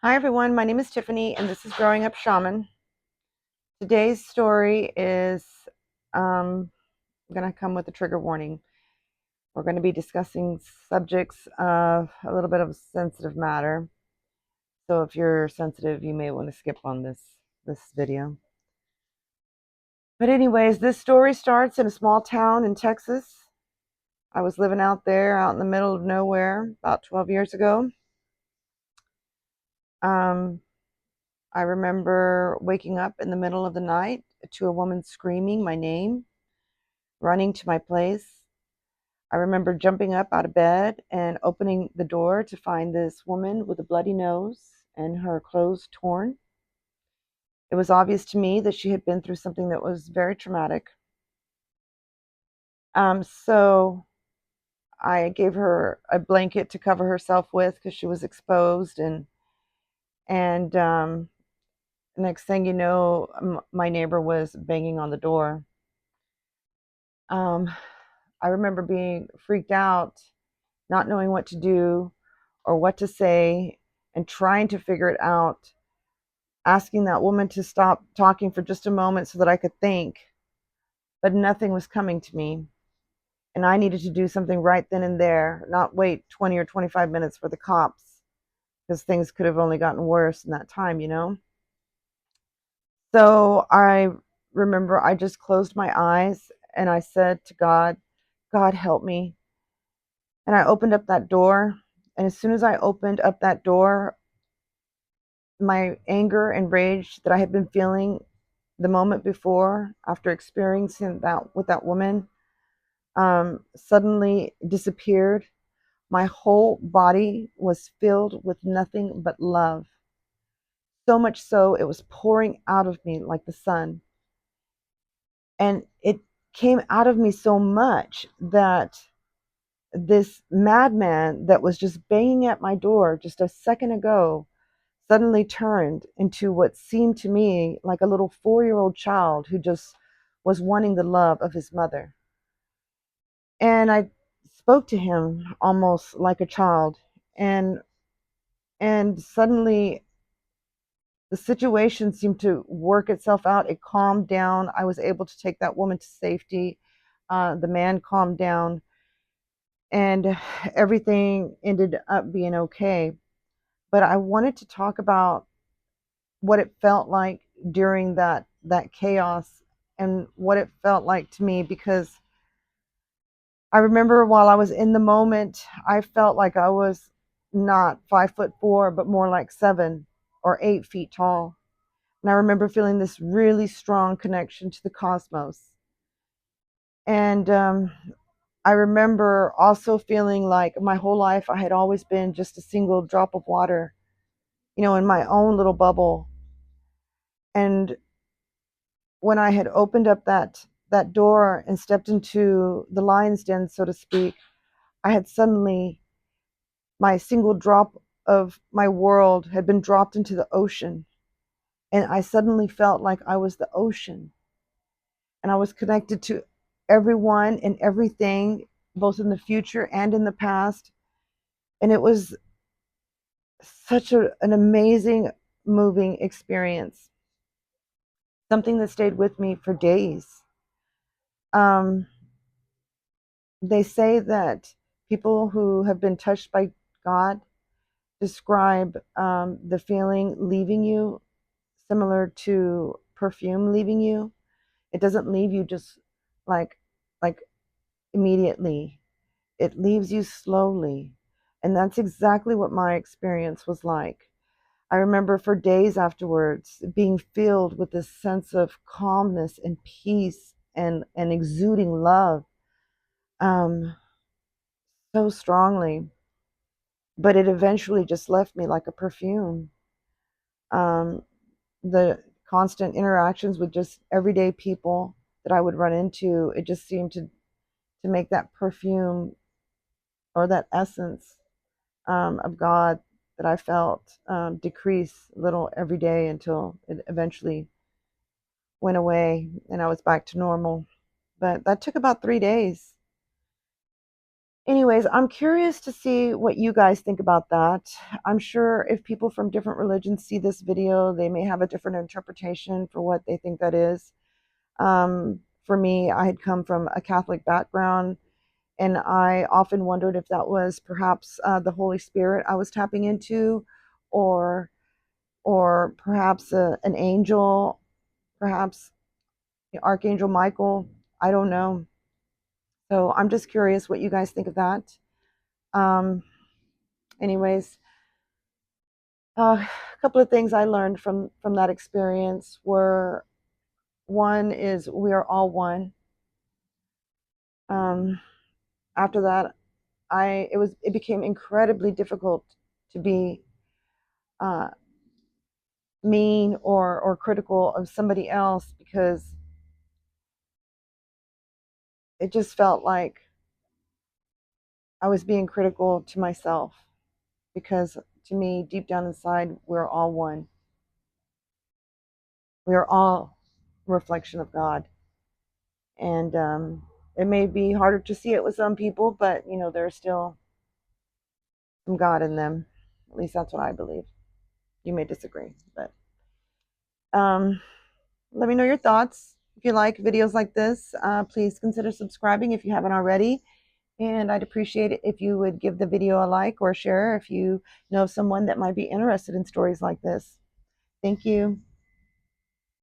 Hi everyone, my name is Tiffany and this is Growing Up Shaman. Today's story is going to come with a trigger warning. We're going to be discussing subjects of a little bit of sensitive matter. So if you're sensitive, you may want to skip on this video. But anyways, this story starts in a small town in Texas. I was living out there, out in the middle of nowhere, about 12 years ago. Um, I remember waking up in the middle of the night to a woman screaming my name, running to my place. I remember jumping up out of bed and opening the door to find this woman with a bloody nose and her clothes torn. It was obvious to me that she had been through something that was very traumatic. So I gave her a blanket to cover herself with because she was exposed, and next thing you know, my neighbor was banging on the door. I remember being freaked out, not knowing what to do or what to say, and trying to figure it out, asking that woman to stop talking for just a moment so that I could think, but nothing was coming to me. And I needed to do something right then and there, not wait 20 or 25 minutes for the cops, because things could have only gotten worse in that time. So I remember I just closed my eyes and I said to God, God, help me. And I opened up that door. And as soon as I opened up that door, my anger and rage that I had been feeling the moment before, after experiencing that with that woman, suddenly disappeared. My whole body was filled with nothing but love. So much so, it was pouring out of me like the sun. And it came out of me so much that this madman that was just banging at my door just a second ago suddenly turned into what seemed to me like a little 4-year-old child who just was wanting the love of his mother. And I spoke to him almost like a child, and suddenly the situation seemed to work itself out. It calmed down. I was able to take that woman to safety. The man calmed down, and everything ended up being okay. But I wanted to talk about what it felt like during that chaos and what it felt like to me, because I remember while I was in the moment, I felt like I was not 5'4", but more like 7 or 8 feet tall. And I remember feeling this really strong connection to the cosmos. And I remember also feeling like my whole life I had always been just a single drop of water, in my own little bubble. And when I had opened up that door and stepped into the lion's den, so to speak, I had suddenly, my single drop of my world had been dropped into the ocean. And I suddenly felt like I was the ocean. And I was connected to everyone and everything, both in the future and in the past. And it was such an amazing, moving experience, something that stayed with me for days. Um, they say that people who have been touched by God describe the feeling leaving you similar to perfume leaving you. It doesn't leave you just like like immediately. It leaves you slowly. And that's exactly what my experience was like. I remember for days afterwards being filled with this sense of calmness and peace and exuding love, um, so strongly. But it eventually just left me like a perfume. Um, the constant interactions with just everyday people that I would run into, it just seemed to make that perfume or that essence of God that I felt decrease a little every day until it eventually went away and I was back to normal. But that took about 3 days. Anyways, I'm curious to see what you guys think about that. I'm sure if people from different religions see this video, they may have a different interpretation for what they think that is. For me, I had come from a Catholic background, and I often wondered if that was perhaps the Holy Spirit I was tapping into, or perhaps an angel, perhaps Archangel Michael. I don't know. So I'm just curious what you guys think of that. Um, anyways, a couple of things I learned from that experience were, one is we are all one. Um, After that, it became incredibly difficult to be uh, mean or critical of somebody else, because it just felt like I was being critical to myself, because to me, deep down inside, we're all one. We are all a reflection of God. And it may be harder to see it with some people, but there's still some God in them. At least that's what I believe. You may disagree, but um, let me know your thoughts. If you like videos like this, please consider subscribing if you haven't already. And I'd appreciate it if you would give the video a like or share if you know someone that might be interested in stories like this. Thank you.